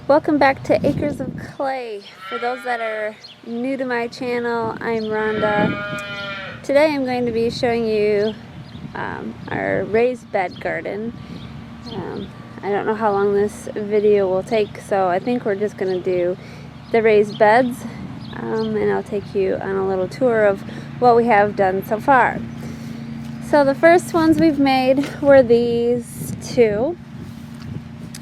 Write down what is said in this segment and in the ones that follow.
Welcome back to Acres of Clay. For those that are new to my channel, I'm Rhonda. Today I'm going to be showing you our raised bed garden. I don't know how long this video will take, so I think we're just going to do the raised beds, and I'll take you on a little tour of what we have done so far. So the first ones we've made were these two,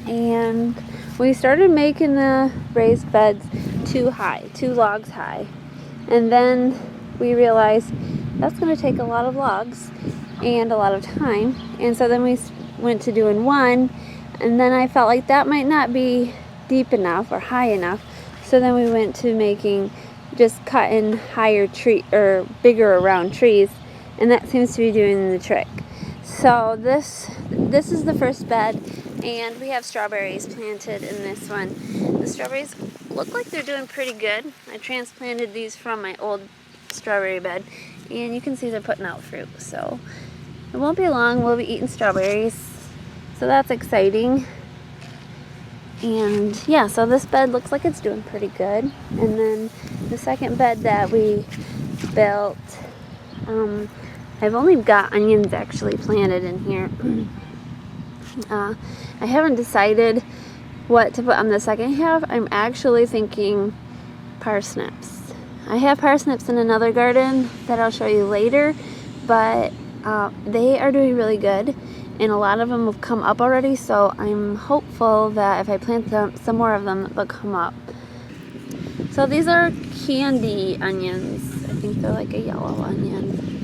and we started making the raised beds too logs high, and then we realized that's going to take a lot of logs and a lot of time, and so then we went to doing one, and then I felt like that might not be deep enough or high enough, so then we went to just cutting higher tree or bigger around trees, and that seems to be doing the trick. So this is the first bed, and we have strawberries planted in this one. The strawberries look like they're doing pretty good. I transplanted these from my old strawberry bed, and you can see they're putting out fruit. So it won't be long, we'll be eating strawberries. So that's exciting. And yeah, so this bed looks like it's doing pretty good. And then the second bed that we built, I've only got onions actually planted in here. I haven't decided what to put on the second half. I'm actually thinking parsnips. I have parsnips in another garden that I'll show you later, but they are doing really good, and a lot of them have come up already, so I'm hopeful that if I plant some more of them, they'll come up. So these are candy onions. I think they're like a yellow onion.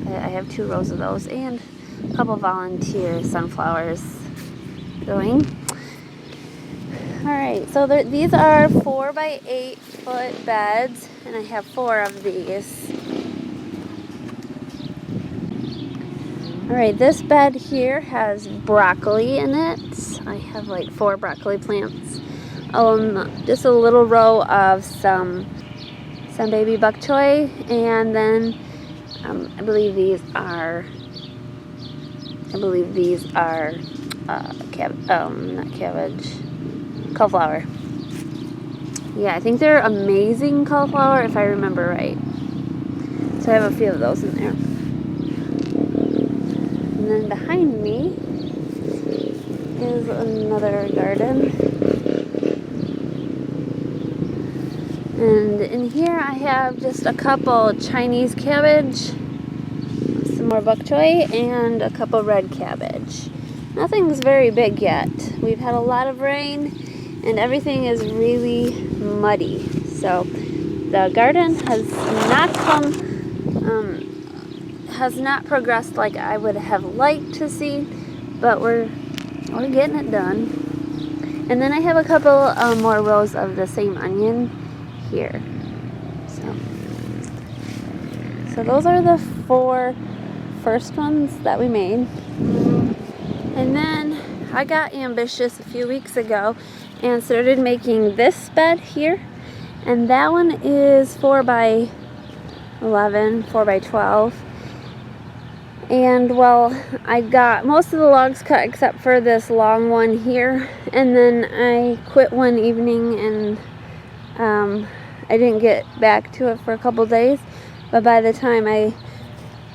I have 2 rows of those, and a couple volunteer sunflowers going. Alright, so these are 4 by 8 foot beds, and I have 4 of these. Alright, this bed here has broccoli in it. I have like 4 broccoli plants. Just a little row of some baby bok choy, and then I believe these are not cabbage, cauliflower. Yeah, I think they're amazing cauliflower if I remember right. So I have a few of those in there. And then behind me is another garden. And in here I have just a couple Chinese cabbage, some more bok choy, and a couple red cabbage. Nothing's very big yet. We've had a lot of rain, and everything is really muddy. So the garden has not progressed like I would have liked to see, but we're getting it done. And then I have a couple more rows of the same onion here. So those are the 4 first ones that we made. And then I got ambitious a few weeks ago and started making this bed here, and that one is 4 by 11, 4 by 12. And well, I got most of the logs cut except for this long one here, and then I quit one evening, and I didn't get back to it for a couple days, but by the time I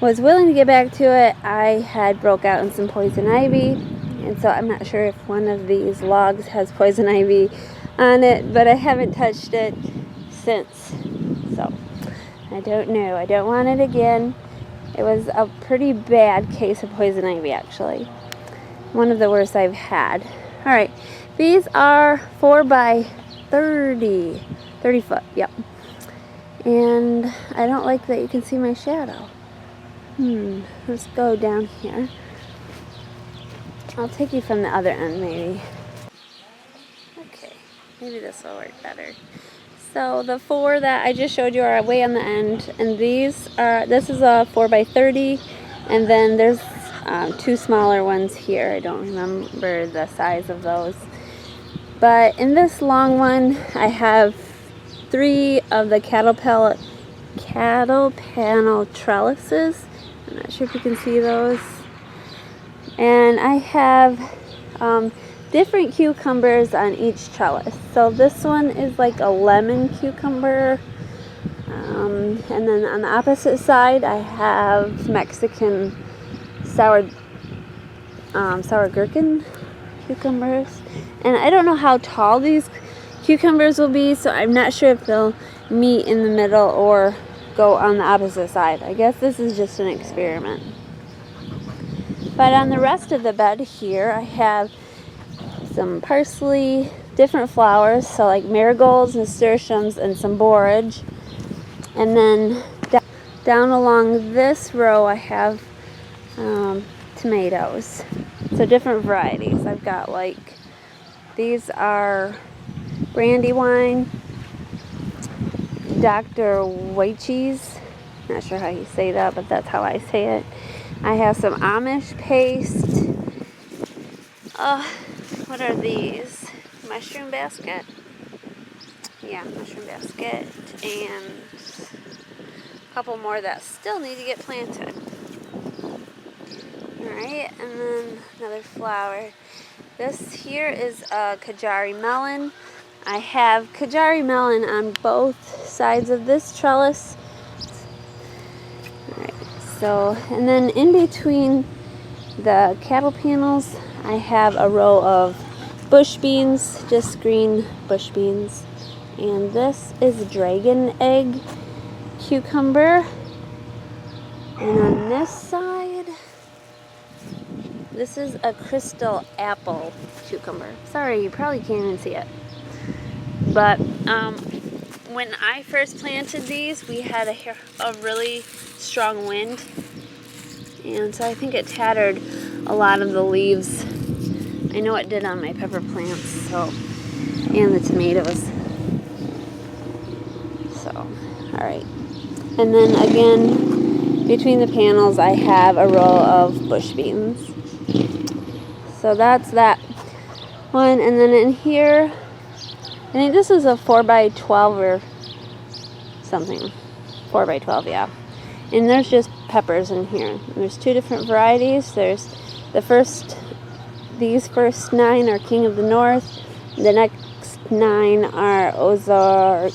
was willing to get back to it, I had broke out in some poison ivy, and so I'm not sure if one of these logs has poison ivy on it, but I haven't touched it since, so I don't know. I don't want it again. It was a pretty bad case of poison ivy, actually. One of the worst I've had. Alright, these are 4 by 30 foot, yep. And I don't like that you can see my shadow. Let's go down here. I'll take you from the other end, maybe. Okay, maybe this will work better. So the 4 that I just showed you are way on the end, and this is a 4 by 30, and then there's 2 smaller ones here. I don't remember the size of those. But in this long one, I have 3 of the cattle panel trellises. I'm not sure if you can see those. And I have different cucumbers on each trellis. So this one is like a lemon cucumber. And then on the opposite side, I have Mexican sour gherkin cucumbers. And I don't know how tall these cucumbers will be, so I'm not sure if they'll meet in the middle or go on the opposite side. I guess this is just an experiment. But on the rest of the bed here, I have some parsley, different flowers, so like marigolds, nasturtiums, and some borage. And then down along this row, I have tomatoes. So different varieties. I've got like, these are Brandywine, Dr. Weich's, not sure how you say that, but that's how I say it. I have some Amish paste. What are these? Mushroom basket? Yeah, mushroom basket. And a couple more that still need to get planted. Alright, and then another flower. This here is a Kajari melon. I have Kajari melon on both sides of this trellis. Alright, so, and then in between the cattle panels, I have a row of bush beans, just green bush beans. And this is dragon egg cucumber. And on this side, this is a crystal apple cucumber. Sorry, you probably can't even see it. But when I first planted these, we had a really strong wind. And so I think it tattered a lot of the leaves. I know it did on my pepper plants, so, and the tomatoes. So, alright. And then again, between the panels, I have a row of bush beans. So that's that one. And then in here, I think this is a 4x12 or something. 4x12, yeah. And there's just peppers in here. And there's two different varieties. There's these first 9 are King of the North. The next 9 are Ozark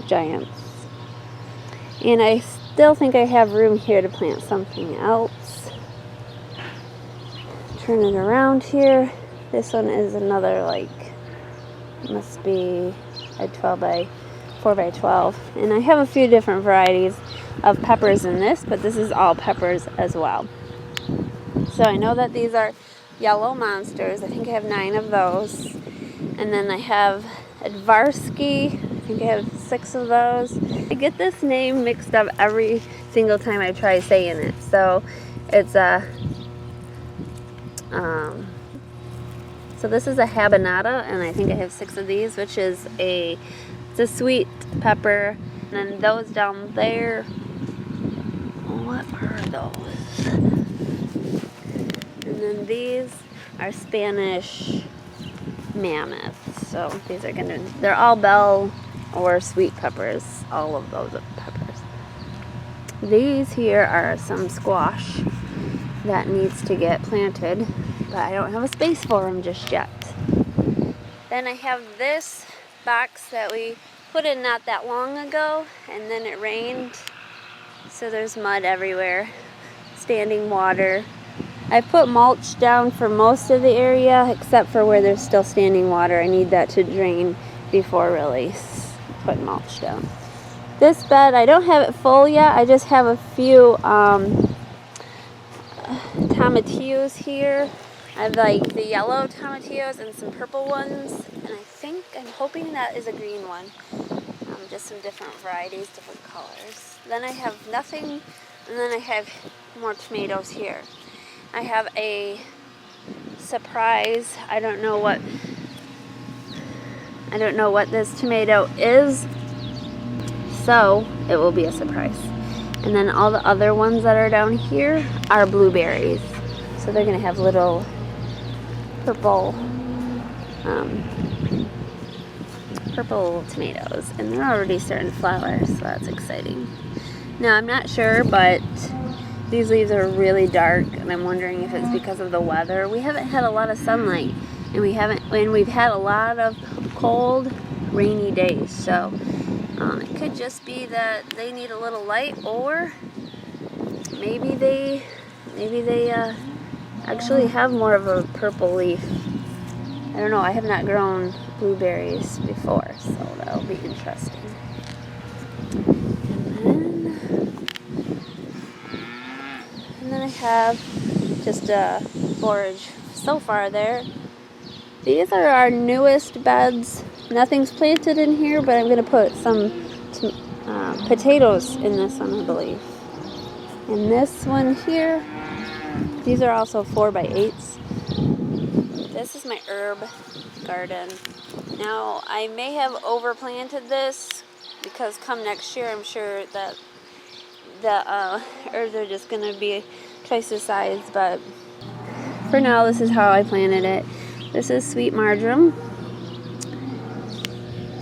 Giants. And I still think I have room here to plant something else. Turn it around here. This one is another, like, must be a 4x12. And I have a few different varieties of peppers in this, but this is all peppers as well. So I know that these are yellow monsters. I think I have 9 of those. And then I have Advarsky. I think I have 6 of those. I get this name mixed up every single time I try saying it. So it's a so this is a habanada, and I think I have 6 of these, which is it's a sweet pepper. And then those down there, what are those? And then these are Spanish mammoths. So these are they're all bell or sweet peppers, all of those are peppers. These here are some squash that needs to get planted, but I don't have a space for them just yet. Then I have this box that we put in not that long ago, and then it rained, so there's mud everywhere, standing water. I put mulch down for most of the area except for where there's still standing water. I need that to drain before really put mulch down. This bed, I don't have it full yet. I just have a few tomatillos here. I have like the yellow tomatillos and some purple ones, and I'm hoping that is a green one. Just some different varieties, different colors. Then I have nothing, and then I have more tomatoes here. I have a surprise. I don't know what this tomato is, so it will be a surprise. And then all the other ones that are down here are blueberries. So they're gonna have little purple tomatoes, and they're already starting to flower, so that's exciting. Now I'm not sure, but these leaves are really dark, and I'm wondering if it's because of the weather. We haven't had a lot of sunlight, and we've had a lot of cold, rainy days, so it could just be that they need a little light, or maybe they actually have more of a purple leaf. I don't know, I have not grown blueberries before, so that'll be interesting. And then I have just a forage so far there. These are our newest beds. Nothing's planted in here, but I'm going to put some potatoes in this one, I believe. And this one here, these are also 4x8s. This is my herb garden. Now, I may have overplanted this because come next year, I'm sure that the herbs are just going to be twice the size, but for now, this is how I planted it. This is sweet marjoram.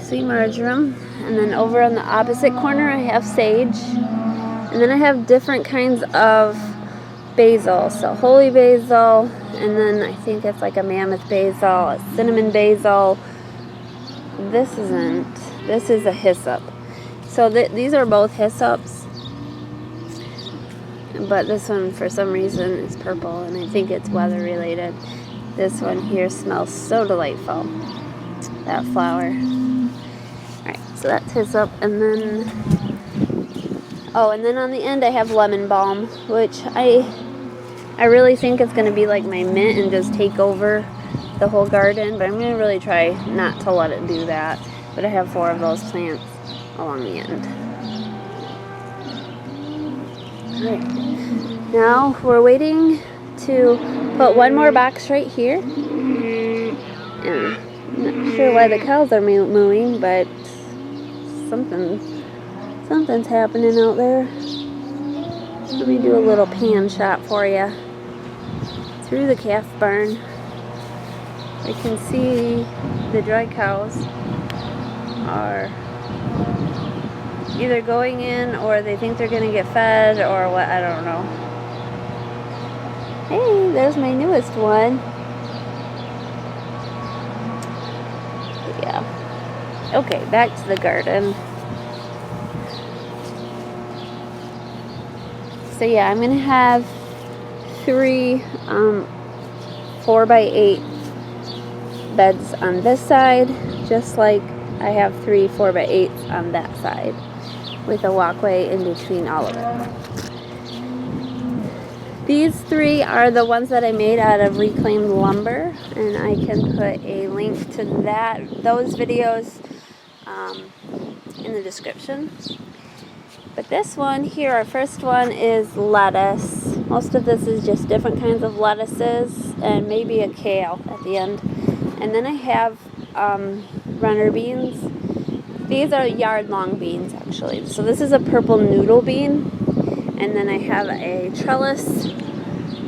Sweet marjoram. And then over on the opposite corner, I have sage. And then I have different kinds of basil. So holy basil, and then I think it's like a mammoth basil, a cinnamon basil. This is a hyssop. So these are both hyssops. But this one, for some reason, is purple, and I think it's weather related. This one here smells so delightful. That flower. Alright, so that's hyssop, and then and then on the end I have lemon balm, which I really think it's going to be like my mint and just take over the whole garden, but I'm going to really try not to let it do that. But I have 4 of those plants along the end. Alright, now we're waiting to put one more box right here. And I'm not sure why the cows are mooing, but something's happening out there. Let me do a little pan shot for you through the calf barn. I can see the dry cows are either going in, or they think they're going to get fed, or what, I don't know. Hey, there's my newest one. Yeah. Okay, back to the garden. So yeah, I'm going to have 3 4x8 beds on this side, just like I have 3 4x8s on that side, with a walkway in between all of it. These 3 are the ones that I made out of reclaimed lumber, and I can put a link to those videos in the description. But this one here, our first one, is lettuce. Most of this is just different kinds of lettuces and maybe a kale at the end. And then I have runner beans. These are yard-long beans, actually. So this is a purple noodle bean. And then I have a trellis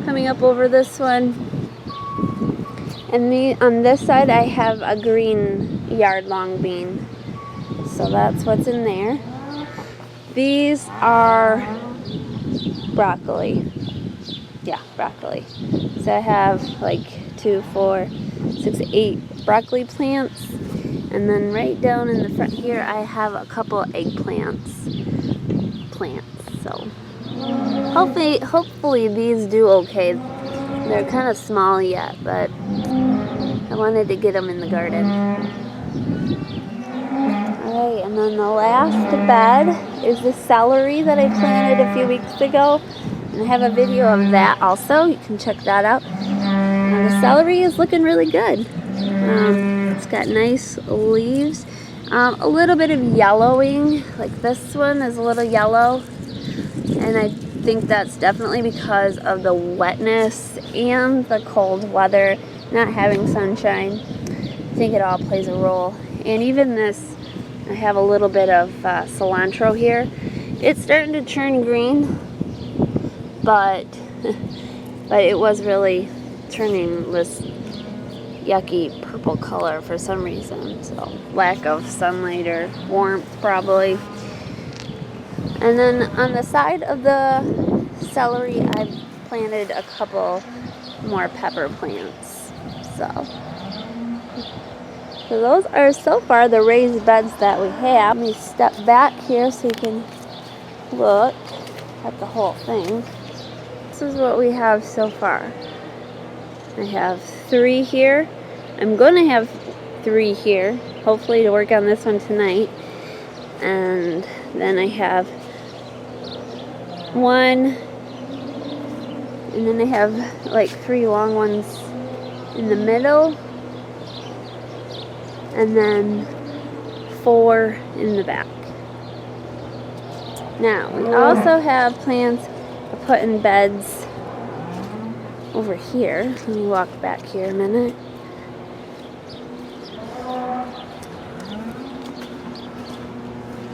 coming up over this one. And on this side, I have a green yard-long bean. So that's what's in there. These are broccoli. Yeah, broccoli. So I have like 2, 4, 6, 8 broccoli plants. And then right down in the front here, I have a couple eggplants. So hopefully these do okay. They're kind of small yet, but I wanted to get them in the garden. Alright, and then the last bed is the celery that I planted a few weeks ago. And I have a video of that also. You can check that out. Now the celery is looking really good. It's got nice leaves. A little bit of yellowing, like this one is a little yellow. And I think that's definitely because of the wetness and the cold weather, not having sunshine. I think it all plays a role. And even this, I have a little bit of cilantro here. It's starting to turn green, but it was really turning this yucky purple color for some reason. So lack of sunlight or warmth probably. And then on the side of the celery, I've planted a couple more pepper plants. So those are so far the raised beds that we have. Let me step back here so you can look at the whole thing. This is what we have so far. I have 3 here. I'm going to have 3 here, hopefully to work on this one tonight. And then I have 1, and then I have like 3 long ones in the middle, and then 4 in the back. Now, we also have plants to put in beds over here. Let me walk back here a minute.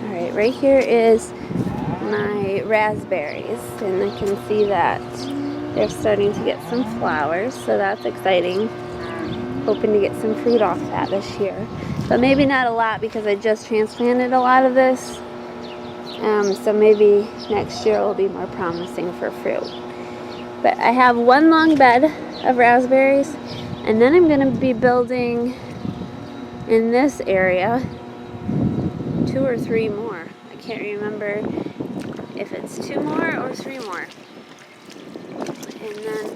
Alright, right here is my raspberries, and I can see that they're starting to get some flowers, so that's exciting. Hoping to get some fruit off that this year. But maybe not a lot because I just transplanted a lot of this. So maybe next year will be more promising for fruit. But I have 1 long bed of raspberries, and then I'm going to be building in this area 2 or 3 more. I can't remember if it's 2 more or 3 more. And then,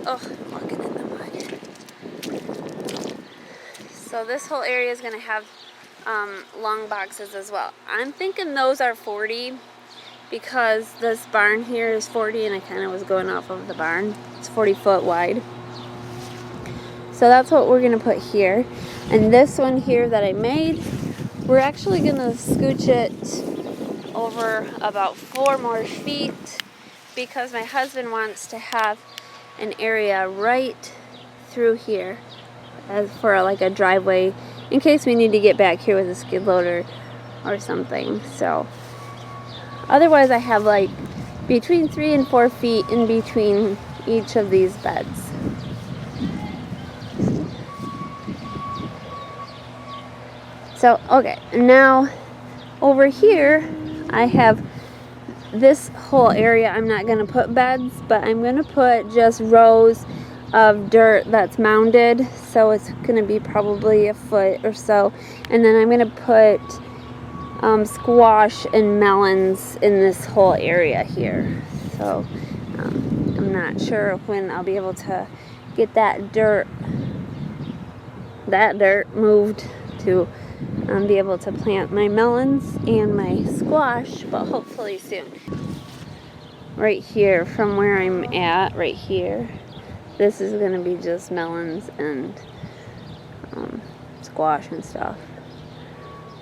oh, I'm walking in the mud. So this whole area is going to have long boxes as well. I'm thinking those are 40 because this barn here is 40, and I kind of was going off of the barn. It's 40 foot wide. So that's what we're going to put here. And this one here that I made, we're actually going to scooch it over about 4 more feet because my husband wants to have an area right through here as for like a driveway in case we need to get back here with a skid loader or something. So otherwise I have like between 3 and 4 feet in between each of these beds. So okay, now over here I have this whole area. I'm not going to put beds, but I'm going to put just rows of dirt that's mounded, so it's going to be probably a foot or so. And then I'm going to put squash and melons in this whole area here. So I'm not sure when I'll be able to get that dirt moved to be able to plant my melons and my squash, but hopefully soon. Right here, from where I'm at, right here, this is going to be just melons and squash and stuff.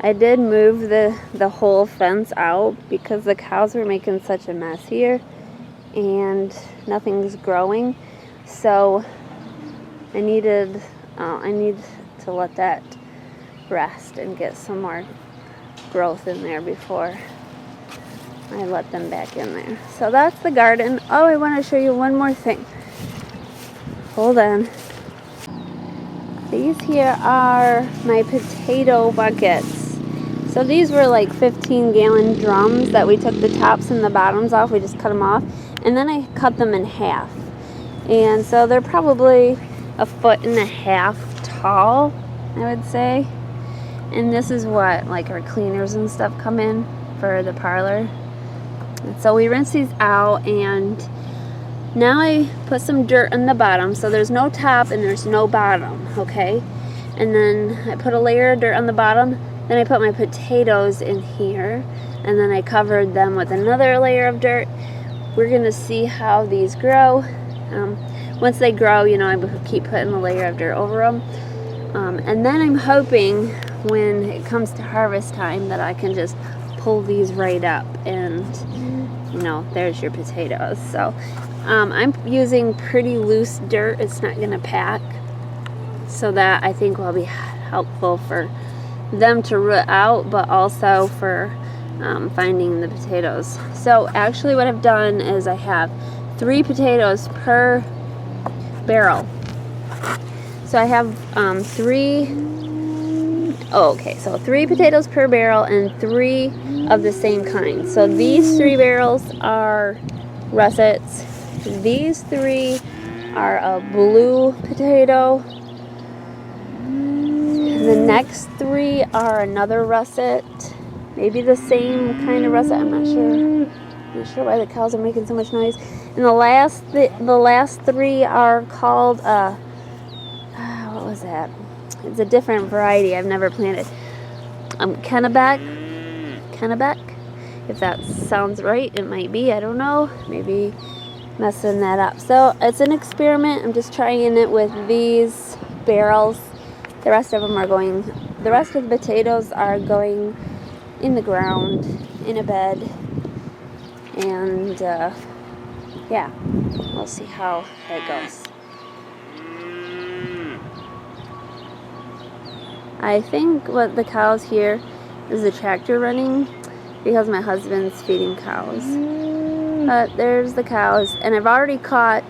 I did move the whole fence out because the cows were making such a mess here and nothing's growing. So I need to let that rest and get some more growth in there before I let them back in there. So that's the garden. Oh, I want to show you one more thing. Hold on. These here are my potato buckets. So these were like 15-gallon drums that we took the tops and the bottoms off. We just cut them off. And then I cut them in half. And so they're probably 1.5 feet tall, I would say. And this is what like our cleaners and stuff come in for the parlor. And so we rinse these out, and now I put some dirt on the bottom, so there's no top and there's no bottom, okay? And then I put a layer of dirt on the bottom, then I put my potatoes in here, and then I covered them with another layer of dirt. We're gonna see how these grow. Once they grow, you know, I keep putting a layer of dirt over them. And then I'm hoping when it comes to harvest time that I can just pull these right up and, you know, there's your potatoes. So I'm using pretty loose dirt. It's not going to pack. So that I think will be helpful for them to root out, but also for finding the potatoes. So actually what I've done is I have 3 potatoes per barrel. So I have 3 potatoes per barrel and 3 of the same kind. So these 3 barrels are russets. These 3 are a blue potato. And the next 3 are another russet. Maybe the same kind of russet, I'm not sure. I'm not sure why the cows are making so much noise. And the last 3 are called, what was that? It's a different variety I've never planted. Kennebec. If that sounds right, it might be. I don't know. Maybe messing that up. So it's an experiment. I'm just trying it with these barrels. The rest of them are going, the rest of the potatoes are going in the ground, in a bed. And yeah, we'll see how it goes. I think what the cows hear is the tractor running because my husband's feeding cows. But there's the cows, and I've already caught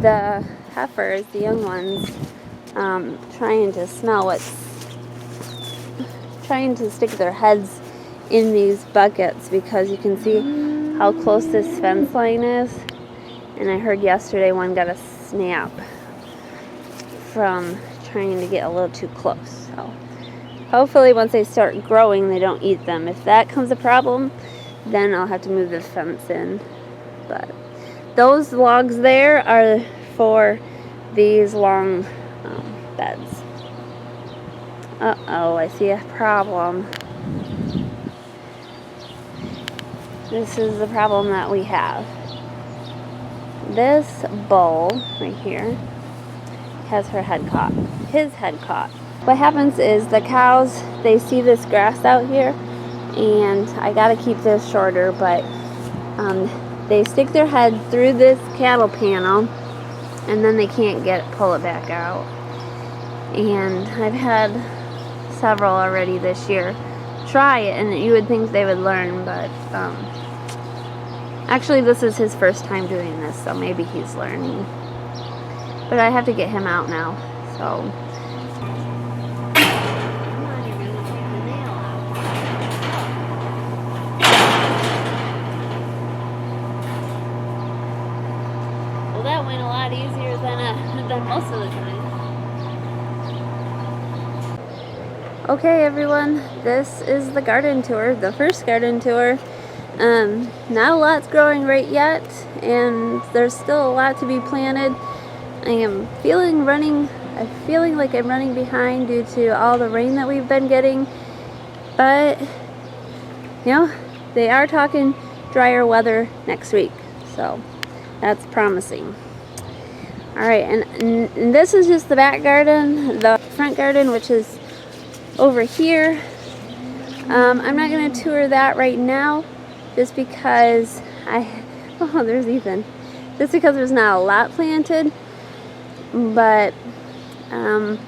the heifers, the young ones, trying to stick their heads in these buckets because you can see how close this fence line is. And I heard yesterday one got a snap from trying to get a little too close. So hopefully once they start growing they don't eat them. If that becomes a problem, then I'll have to move the fence in. But those logs there are for these long beds. Uh-oh, I see a problem. This is the problem that we have. This bull right here has his head caught. What happens is the cows, they see this grass out here, and I gotta keep this shorter, but they stick their head through this cattle panel and then they can't pull it back out. And I've had several already this year try it, and you would think they would learn, but actually this is his first time doing this, so maybe he's learning. But I have to get him out now, so. Well, that went a lot easier than most of the time. Okay, everyone, this is the garden tour, the first garden tour. Not a lot's growing right yet, and there's still a lot to be planted. I am feeling like I'm running behind due to all the rain that we've been getting, but you know, they are talking drier weather next week, so that's promising. Alright, and this is just the back garden. The front garden, which is over here, I'm not going to tour that right now just because there's Ethan. Just because there's not a lot planted, but I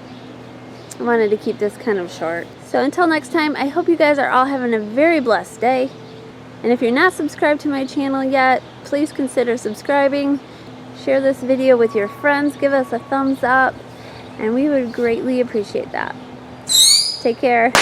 wanted to keep this kind of short. So until next time, I hope you guys are all having a very blessed day. And if you're not subscribed to my channel yet, please consider subscribing. Share this video with your friends, give us a thumbs up, and we would greatly appreciate that. Take care.